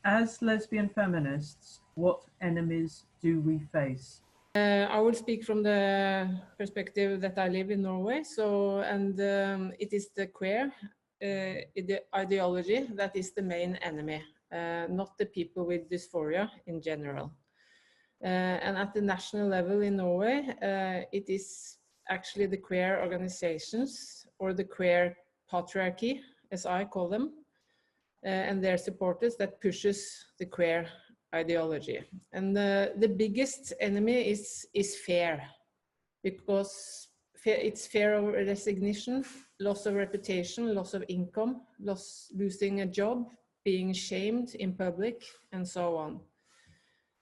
As lesbian feminists, what enemies do we face? I will speak from the perspective that I live in Norway. It is the queer ideology that is the main enemy, not the people with dysphoria in general. And at the national level in Norway, it is actually the queer organizations, or the queer patriarchy, as I call them, and their supporters that pushes the queer ideology. And the biggest enemy is fear, because it's fear of resignation, loss of reputation, loss of income, losing a job, being shamed in public, and so on.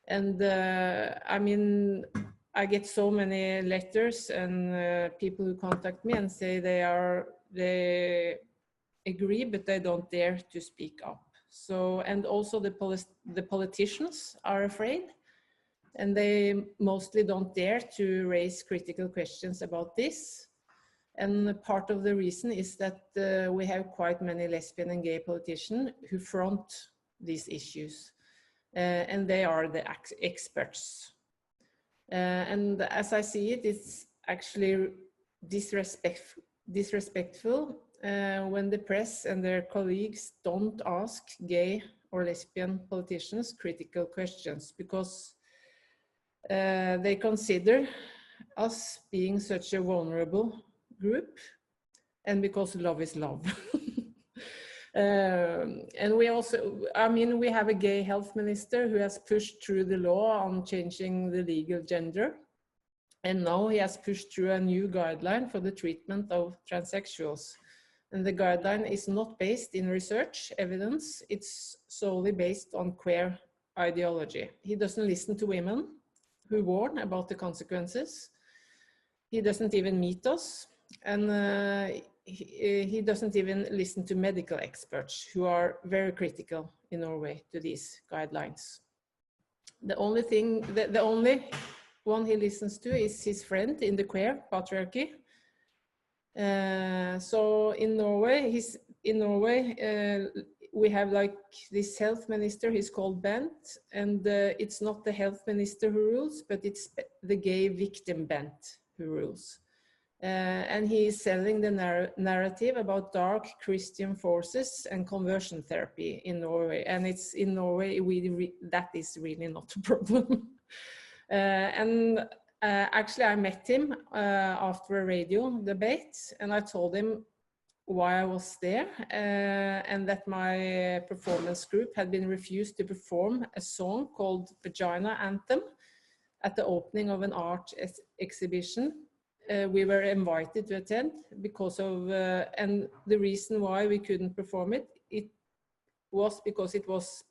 And I mean, I get so many letters and people who contact me and say they agree, but they don't dare to speak up. So, and also the politicians are afraid, and they mostly don't dare to raise critical questions about this. And part of the reason is that we have quite many lesbian and gay politicians who front these issues, and they are the experts. And as I see it, it's actually disrespectful when the press and their colleagues don't ask gay or lesbian politicians critical questions, because they consider us being such a vulnerable group, and because love is love. And we also, I mean, we have a gay health minister who has pushed through the law on changing the legal gender. And now he has pushed through a new guideline for the treatment of transsexuals. And the guideline is not based in research evidence, it's solely based on queer ideology. He doesn't listen to women who warn about the consequences. He doesn't even meet us. And he doesn't even listen to medical experts who are very critical in Norway to these guidelines. The only one he listens to is his friend in the queer patriarchy. So in Norway, we have like this health minister, he's called Bent, and it's not the health minister who rules, but it's the gay victim Bent who rules. And he is selling the narrative about dark Christian forces and conversion therapy in Norway. And it's in Norway, that is really not a problem. Actually, I met him after a radio debate, and I told him why I was there, and that my performance group had been refused to perform a song called Vagina Anthem at the opening of an art exhibition. We were invited to attend because of, and the reason why we couldn't perform it was because it was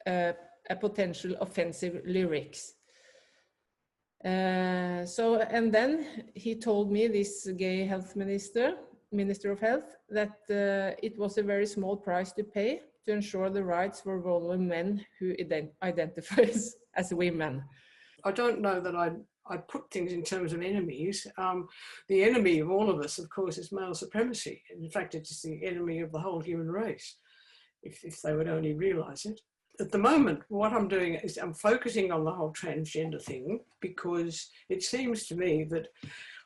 a potential offensive lyrics. And then he told me, this gay health minister of health, that it was a very small price to pay to ensure the rights for vulnerable men who identify as women. I don't know that I'd put things in terms of enemies. The enemy of all of us, of course, is male supremacy. In fact, it's the enemy of the whole human race, if they would only realise it. At the moment, what I'm doing is I'm focusing on the whole transgender thing, because it seems to me that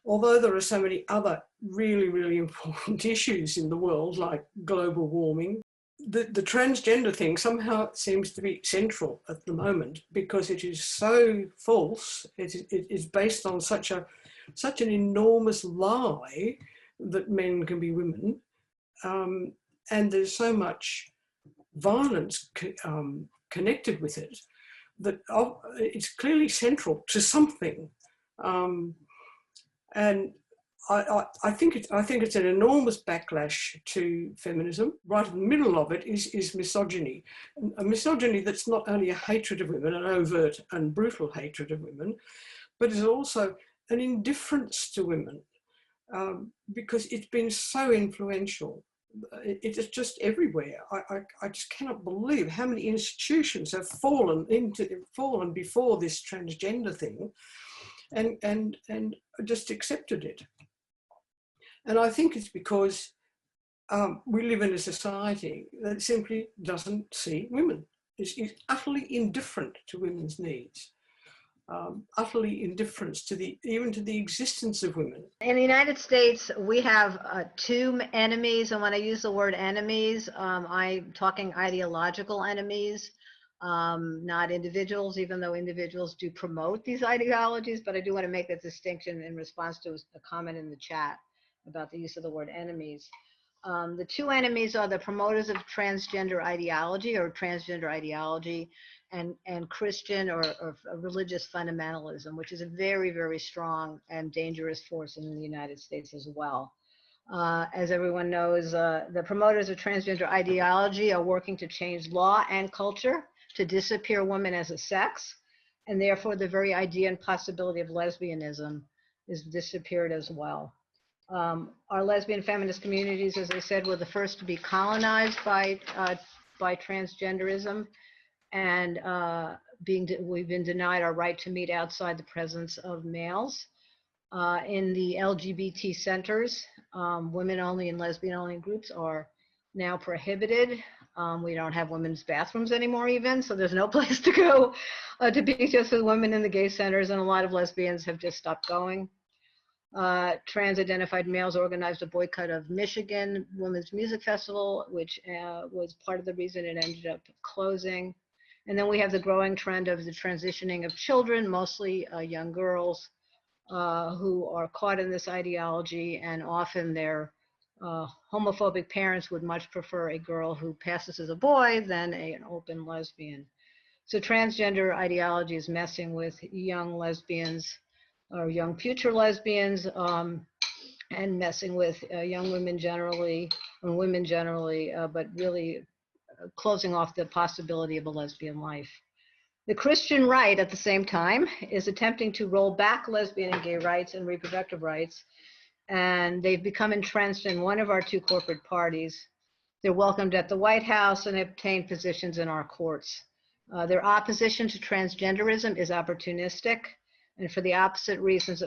although there are so many other really, really important issues in the world, like global warming, the transgender thing somehow seems to be central at the moment, because it is so false. It is based on such an enormous lie that men can be women, and there's so much violence connected with it that it's clearly central to something, and I think it's an enormous backlash to feminism. Right in the middle of it is misogyny, a misogyny that's not only a hatred of women, an overt and brutal hatred of women, but is also an indifference to women, because it's been so influential. It is just everywhere. I just cannot believe how many institutions have fallen before this transgender thing, and just accepted it. And I think it's because we live in a society that simply doesn't see women. is utterly indifferent to women's needs, utterly indifferent to even to the existence of women. In the United States, we have two enemies, and when I use the word enemies, I'm talking ideological enemies, not individuals, even though individuals do promote these ideologies, but I do want to make that distinction in response to a comment in the chat about the use of the word enemies. The two enemies are the promoters of transgender ideology and Christian or religious fundamentalism, which is a very, very strong and dangerous force in the United States as well. As everyone knows, the promoters of transgender ideology are working to change law and culture to disappear women as a sex, and therefore the very idea and possibility of lesbianism is disappeared as well. Our lesbian feminist communities, as I said, were the first to be colonized by transgenderism, and we've been denied our right to meet outside the presence of males. In the LGBT centers, women-only and lesbian-only groups are now prohibited. We don't have women's bathrooms anymore even, so there's no place to go to be just with women in the gay centers, and a lot of lesbians have just stopped going. Trans-identified males organized a boycott of Michigan Women's Music Festival, which was part of the reason it ended up closing. And then we have the growing trend of the transitioning of children, mostly young girls, who are caught in this ideology, and often their homophobic parents would much prefer a girl who passes as a boy than an open lesbian. So transgender ideology is messing with young lesbians or young future lesbians, and messing with young women generally, or women generally, but really closing off the possibility of a lesbian life. The Christian right, at the same time, is attempting to roll back lesbian and gay rights and reproductive rights, and they've become entrenched in one of our two corporate parties. They're welcomed at the White House and obtain positions in our courts. Their opposition to transgenderism is opportunistic, and for the opposite reasons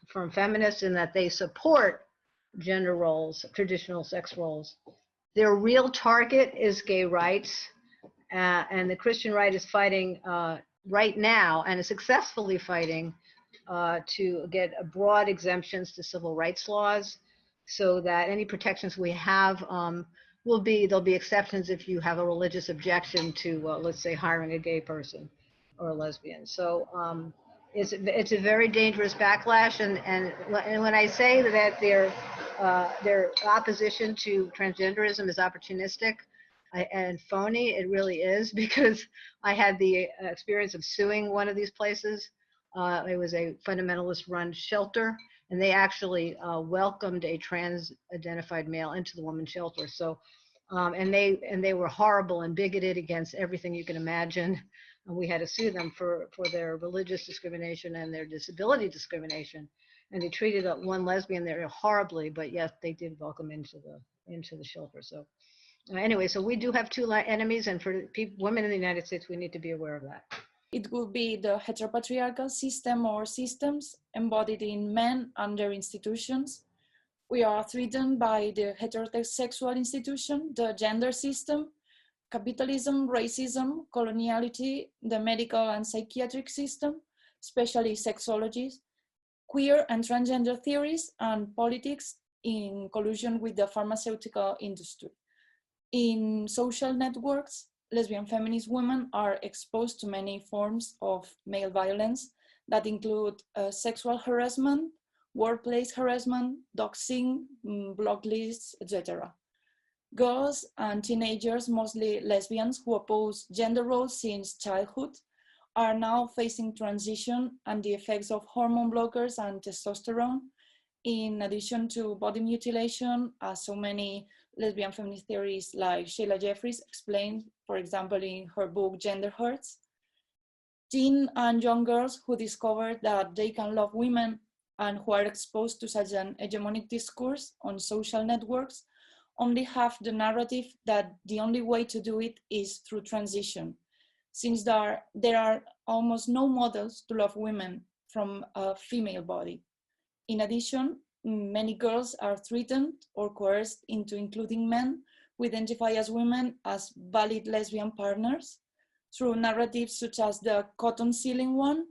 from feminists, in that they support gender roles, traditional sex roles. Their real target is gay rights, and the Christian right is fighting right now, and is successfully fighting to get broad exemptions to civil rights laws, so that any protections we have there'll be exceptions if you have a religious objection to, let's say, hiring a gay person or a lesbian. So it's a very dangerous backlash, and when I say that their opposition to transgenderism is opportunistic and phony, it really is, because I had the experience of suing one of these places. It was a fundamentalist run shelter, and they actually welcomed a trans-identified male into the women's shelter. So, and they were horrible and bigoted against everything you can imagine. And we had to sue them for their religious discrimination and their disability discrimination. And they treated one lesbian there horribly, but yes, they did welcome into the shelter. So anyway, so we do have two enemies, and for women in the United States, we need to be aware of that. It would be the heteropatriarchal system or systems embodied in men and their institutions. We are threatened by the heterosexual institution, the gender system, capitalism, racism, coloniality, the medical and psychiatric system, especially sexology, queer and transgender theories, and politics in collusion with the pharmaceutical industry. In social networks, lesbian feminist women are exposed to many forms of male violence that include sexual harassment, workplace harassment, doxing, block lists, etc. Girls and teenagers, mostly lesbians who oppose gender roles since childhood, are now facing transition and the effects of hormone blockers and testosterone, in addition to body mutilation, as so many lesbian feminist theories like Sheila Jeffries explained, for example, in her book Gender Hurts. Teen and young girls who discovered that they can love women and who are exposed to such an hegemonic discourse on social networks only have the narrative that the only way to do it is through transition, since there are almost no models to love women from a female body. In addition, many girls are threatened or coerced into including men who identify as women as valid lesbian partners, through narratives such as the cotton ceiling one.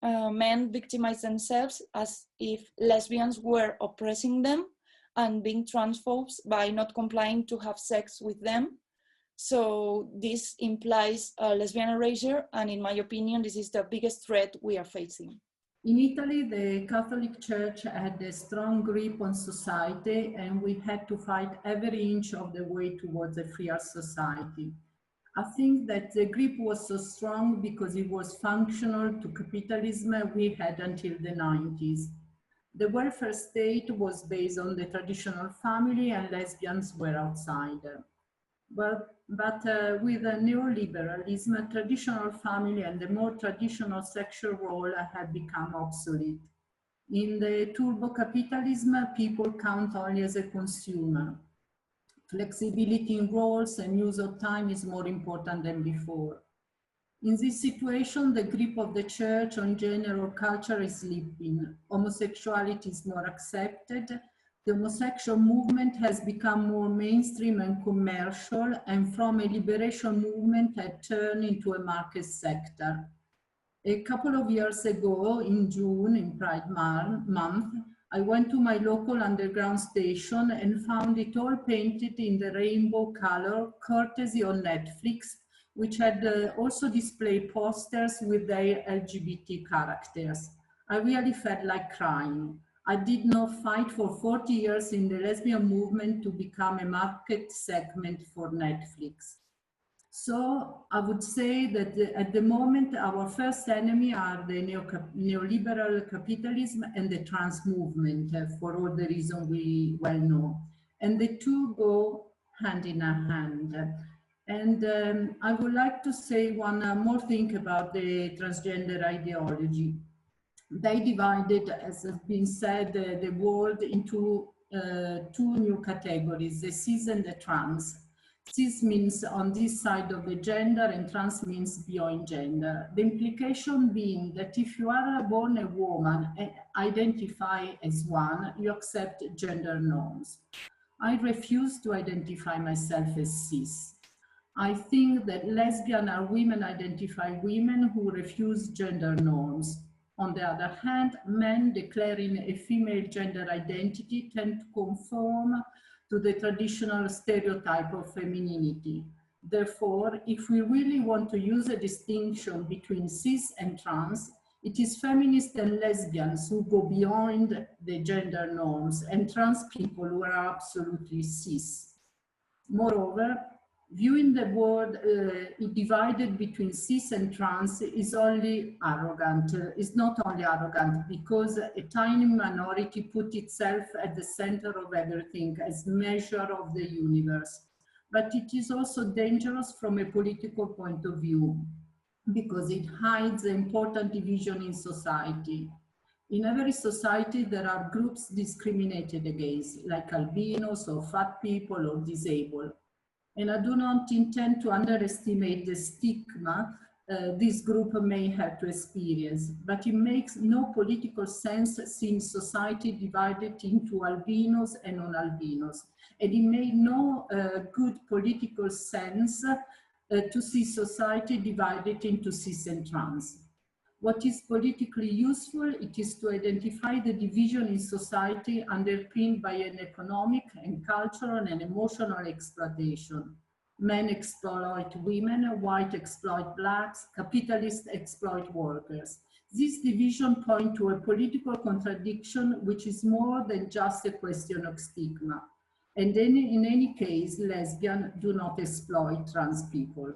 Men victimize themselves as if lesbians were oppressing them and being transphobes by not complying to have sex with them. So this implies lesbian erasure, and in my opinion, this is the biggest threat we are facing. In Italy, the Catholic Church had a strong grip on society, and we had to fight every inch of the way towards a freer society. I think that the grip was so strong because it was functional to capitalism we had until the 90s. The welfare state was based on the traditional family, and lesbians were outside. But with neoliberalism, traditional family and the more traditional sexual role have become obsolete. In the turbo capitalism, people count only as a consumer. Flexibility in roles and use of time is more important than before. In this situation, the grip of the church on gender or culture is slipping. Homosexuality is more accepted. The homosexual movement has become more mainstream and commercial, and from a liberation movement had turned into a market sector. A couple of years ago, in June, in Pride Month, I went to my local underground station and found it all painted in the rainbow color, courtesy on Netflix, which had also displayed posters with their LGBT characters. I really felt like crying. I did not fight for 40 years in the lesbian movement to become a market segment for Netflix. So I would say that at the moment, our first enemy are the neoliberal capitalism and the trans movement, for all the reasons we well know. And the two go hand in hand. And I would like to say one more thing about the transgender ideology. They divided, as has been said, the world into two new categories, the cis and the trans. Cis means on this side of the gender, and trans means beyond gender. The implication being that if you are born a woman and identify as one, you accept gender norms. I refuse to identify myself as cis. I think that lesbian are women-identified women who refuse gender norms. On the other hand, men declaring a female gender identity tend to conform to the traditional stereotype of femininity. Therefore, if we really want to use a distinction between cis and trans, it is feminists and lesbians who go beyond the gender norms, and trans people who are absolutely cis. Moreover, viewing the world divided between cis and trans is only arrogant. It's not only arrogant because a tiny minority put itself at the center of everything as measure of the universe. But it is also dangerous from a political point of view because it hides the important division in society. In every society, there are groups discriminated against, like albinos or fat people or disabled. And I do not intend to underestimate the stigma this group may have to experience, but it makes no political sense seeing society divided into albinos and non-albinos. And it made no good political sense to see society divided into cis and trans. What is politically useful, it is to identify the division in society underpinned by an economic and cultural and emotional exploitation. Men exploit women, white exploit blacks, capitalists exploit workers. This division points to a political contradiction which is more than just a question of stigma. And then in any case, lesbians do not exploit trans people.